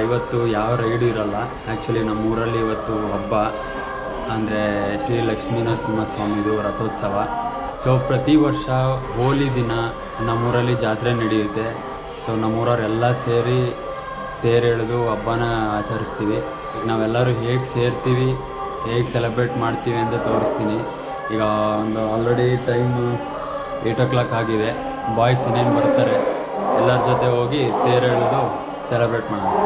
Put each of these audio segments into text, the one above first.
ಇವತ್ತು ಯಾವ ರೈಡು ಇರಲ್ಲ. ಆ್ಯಕ್ಚುಲಿ ನಮ್ಮೂರಲ್ಲಿ ಇವತ್ತು ಹಬ್ಬ ಅಂದರೆ ಶ್ರೀ ಲಕ್ಷ್ಮೀ ನರಸಿಂಹ ಸ್ವಾಮಿದು ರಥೋತ್ಸವ. ಸೊ ಪ್ರತಿ ವರ್ಷ ಹೋಲಿ ದಿನ ನಮ್ಮೂರಲ್ಲಿ ಜಾತ್ರೆ ನಡೆಯುತ್ತೆ. ಸೊ ನಮ್ಮೂರವರೆಲ್ಲ ಸೇರಿ ತೇರು ಎಳೆದು ಹಬ್ಬನ ಆಚರಿಸ್ತೀವಿ. ಈಗ ನಾವೆಲ್ಲರೂ ಹೇಗೆ ಸೇರ್ತೀವಿ, ಹೇಗೆ ಸೆಲೆಬ್ರೇಟ್ ಮಾಡ್ತೀವಿ ಅಂತ ತೋರಿಸ್ತೀನಿ. ಈಗ ಒಂದು ಆಲ್ರೆಡಿ ಟೈಮ್ 8 o'clock ಆಗಿದೆ. ಬಾಯ್ಸ್ ಇನ್ನೇನು ಬರ್ತಾರೆ, ಎಲ್ಲರ ಜೊತೆ ಹೋಗಿ ತೇರು ಎಳೆದು ಸೆಲೆಬ್ರೇಟ್ ಮಾಡೋಣ.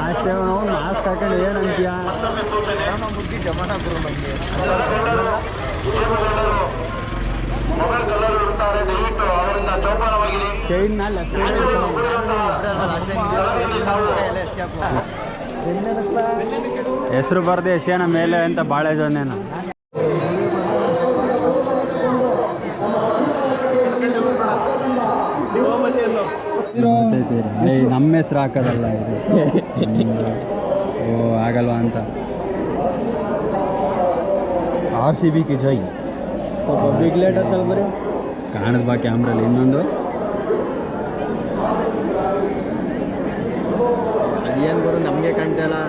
ಅಷ್ಟೇ ನಾವು ಮಾಸ್ಕ್ ಹಾಕೊಂಡು ಏನಂತೀಯ ಬುದ್ಧಿ ಜಮಾನ ಬಗ್ಗೆ ಚೈನ್ನ ಹೆಸರು ಬರ್ದೆ ಎಸೇನ ಮೇಲೆ ಅಂತ ಭಾಳ ಜನೇನು ನಮ್ಮ ಹೆಸ್ರು ಹಾಕೋದಲ್ಲ ಇದು. ಓ ಆಗಲ್ವಾ ಅಂತ. RCB ಗೆ ಜೈ. ಸ್ವಲ್ಪ ಬಿಗ್ ಲೇಟರ್ ಸ್ವಲ್ಪ ಬರೀ ಕಾಣದ್ ಬಾ ಕ್ಯಾಮ್ರಲ್ಲಿ. ಇನ್ನೊಂದು ಅದೇನು ಬರೋ ನಮಗೆ ಕಾಣ್ತಾ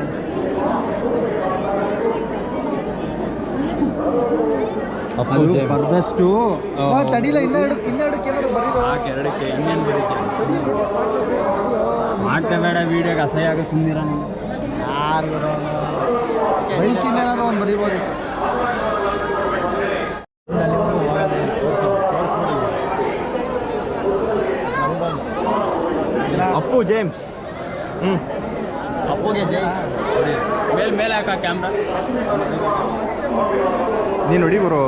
ಅದು ಫರ್ದಷ್ಟು ತಡಿಲ್ಲ. ಇನ್ನೆರಡಕ್ಕೆ ಎರಡಕ್ಕೆ ಇನ್ನೇನು ಬರೀಕೆ ಮಾಡ್ತಾ ಬೇಡ. ವೀಡಿಯೋಗೆ ಅಸಹ್ಯ ಆಗ ಸುಮ್ಮನಿರ. ಯಾರು ಬೈಕಿಂದ ಏನಾದ್ರು ಒಂದು ಬರೀಬೋದಿತ್ತು. ಅಪ್ಪು ಜೇಮ್ಸ್. ಅಪ್ಪುಗೆ ಜೈ. ಮೇಲೆ ಹಾಕ ಕ್ಯಾಮ್ರಾ. ನೀನು ನೋಡಿ ಗುರು.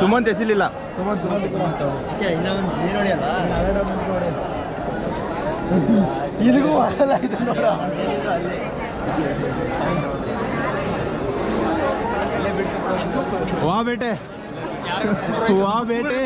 ಸುಮಂತ್ ಎಸಿಲಿಲ್ಲ. ಇದಕ್ಕೂ ಆಗಲ್ಲ ಇದು ನೋಡ. ವಾ ಬೇಟೆ ವಾ ಬೇಟೆ.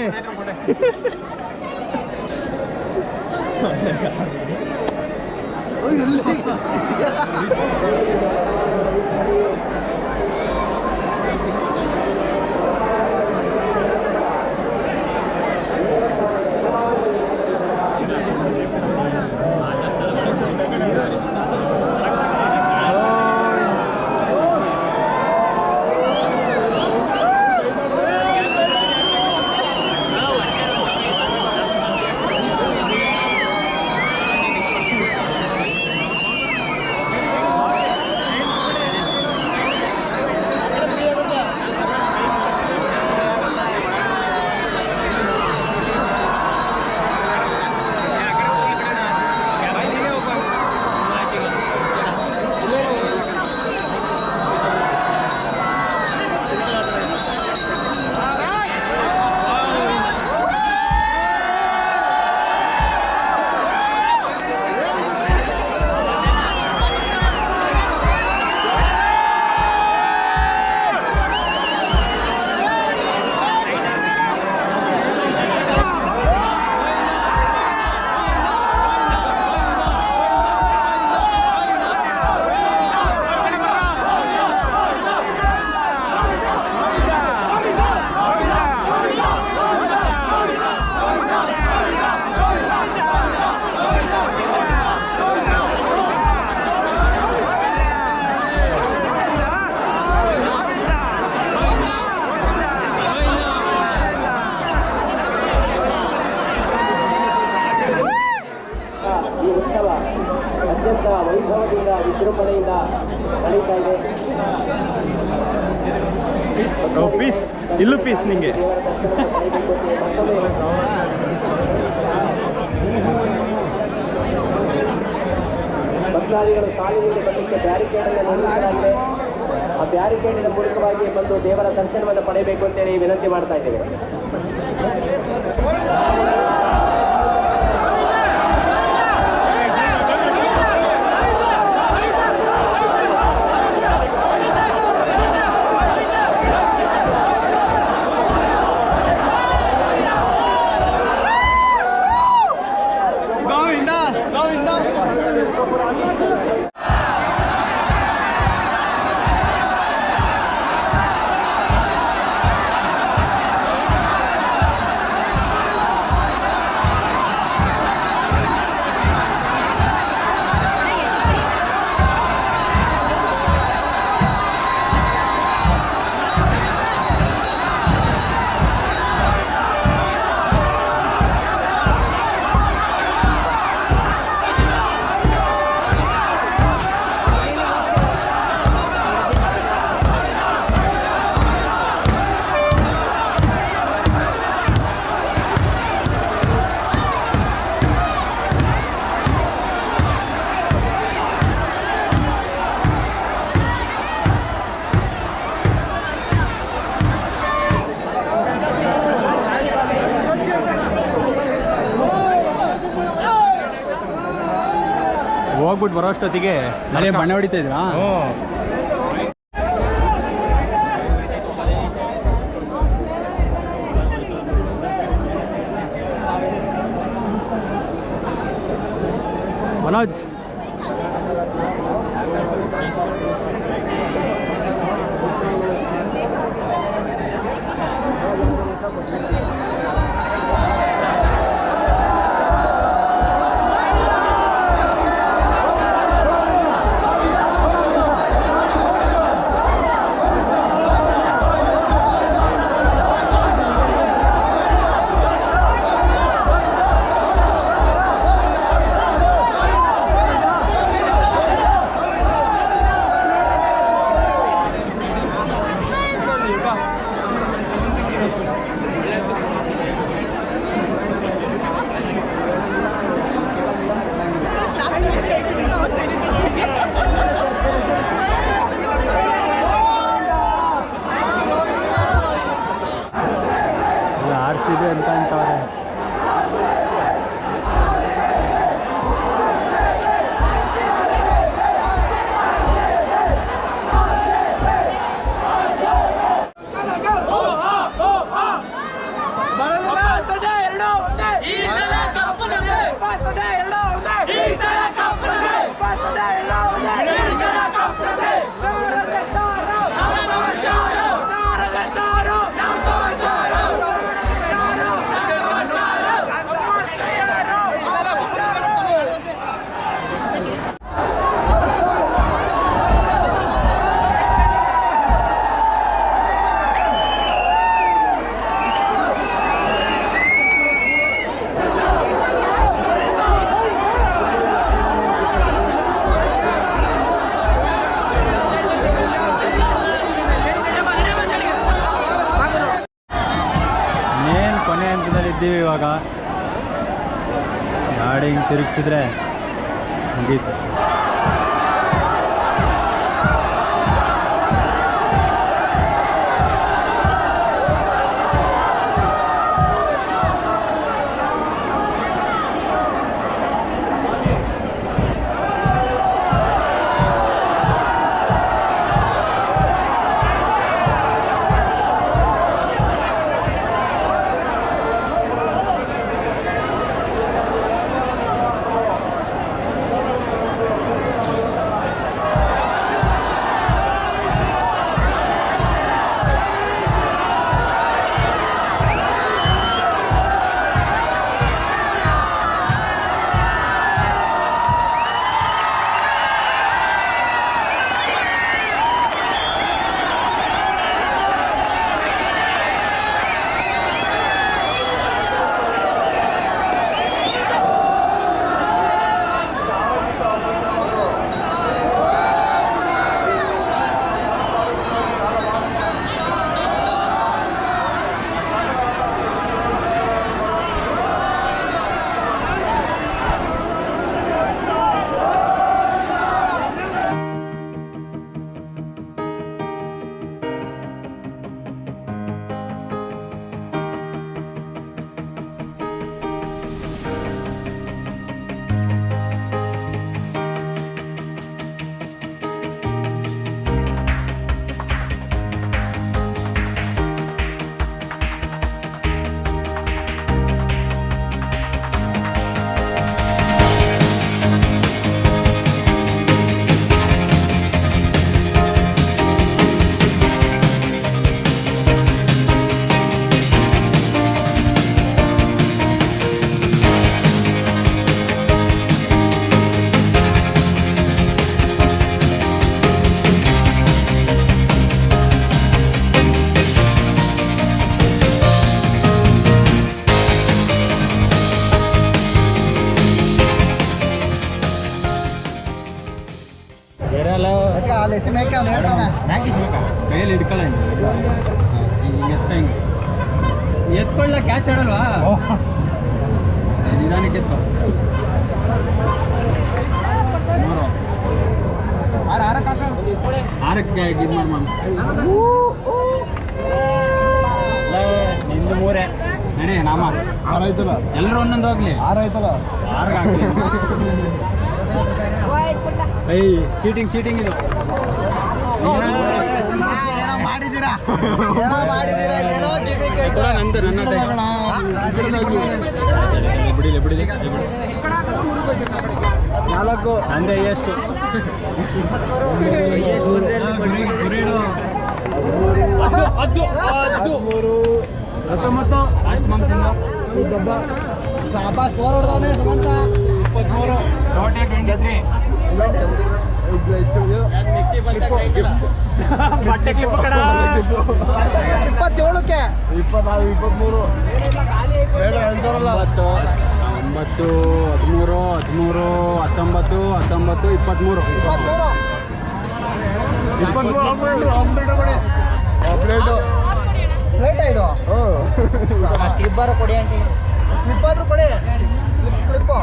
ವೈಭವದಿಂದ ವಿಜೃಂಭಣೆಯಿಂದ ನಡೀತಾ ಇದೆ. ಪೀಸ್ ಇಲ್ಲೂ ಪೀಸ್ ನಿಂಗೆ. ಭಕ್ತಾದಿಗಳು ಸಾಲಿನಲ್ಲಿ ಬರಲಿಕ್ಕೆ ಬ್ಯಾರಿಕೇಡ್ ಅನ್ನು ನಿರ್ಮಿಸಲಾಗಿದೆ. ಆ ಬ್ಯಾರಿಕೇಡಿನ ಮೂಲಕವಾಗಿ ಬಂದು ದೇವರ ದರ್ಶನವನ್ನು ಪಡೆಯಬೇಕು ಅಂತೇಳಿ ವಿನಂತಿ ಮಾಡ್ತಾ ಇದ್ದೇವೆ. ಹೋಗ್ಬಿಟ್ಟು ಬರೋ ಅಷ್ಟೊತ್ತಿಗೆ ಅದೇ ಬಣ್ಣ ಹೊಡಿತಾ ಇದ್ರಾ? ಮನೋಜ್ RCB ಅಂತ ಅಂತವ್ರೆ. ಇದ್ದೀವಿ ಇವಾಗ. ಗಾಡಿ ಹಿಂಗೆ ತಿರುಗಿಸಿದ್ರೆ ಮುಗೀತು. ಬೇರೆ ಎಲ್ಲ ಕೈಯಲ್ಲಿ ಹಿಡ್ಕೊಳ್ಳ ಹಿಂಗೆ ಎತ್ಕೊಳ್ಳ ಕ್ಯಾಚ್ ಆಡಲ್ವಾ ನಿಧಾನಕ್ಕೆ ಎತ್ಕೊ ಆರಕ್ಕೆ ಇದು ಮಾಡಿ ನಿಂದು ಮೂರೇ ನಡಿ ನಾಮ ಆರಾಯ್ತಲ್ಲ ಎಲ್ಲರೂ ಒಂದೊಂದು ಹೋಗ್ಲಿ ಆರಾಯ್ತಲ್ಲ ಆರ್ಗೆ ಹಾಕ್ಲಿ ಏಯ್ ಚೀಟಿಂಗ್ ಇದು ಮಾಡಿದ್ದೀರಾ ನಂದು ನನ್ನ ಬಿಡಿಲಿ ನಾಲ್ಕು ನಂದೇ ಎಷ್ಟು ಹತ್ತೊಂಬತ್ತು ಅಷ್ಟು ಮಾಂಸದಿಂದ ಸಾಬಾಸ್ ಫೋರ್ ಹೊಡೆದವನೇ ಸುಮಂತ 23 ಬಟ್ಟೆ ಕ್ಲಿಪ್ ಕಡ 27ಕ್ಕೆ 23 ಬೇಡ ಅನ್ಸೋರಲ್ಲ 9 13 19 23 ಪ್ಲೇಟ್ ಇದು ಕ್ಲಿಬ್ಬರು ಕೊಡಿ ಆಂಟಿ ಕ್ಲಿಪ್ಪಾದ್ರೂ ಕೊಡಿ ಕ್ಲಿಪ್ಪು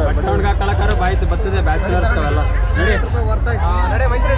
ಬಟ್ಟೆ ಕಳಕಾರ ಬಾಯ್ತು ಬರ್ತದೆ ಬ್ಯಾಚುಲರ್ಸ್ ಅವೆಲ್ಲ ನಡಿ ನಡೆ ಮೈಸೂರು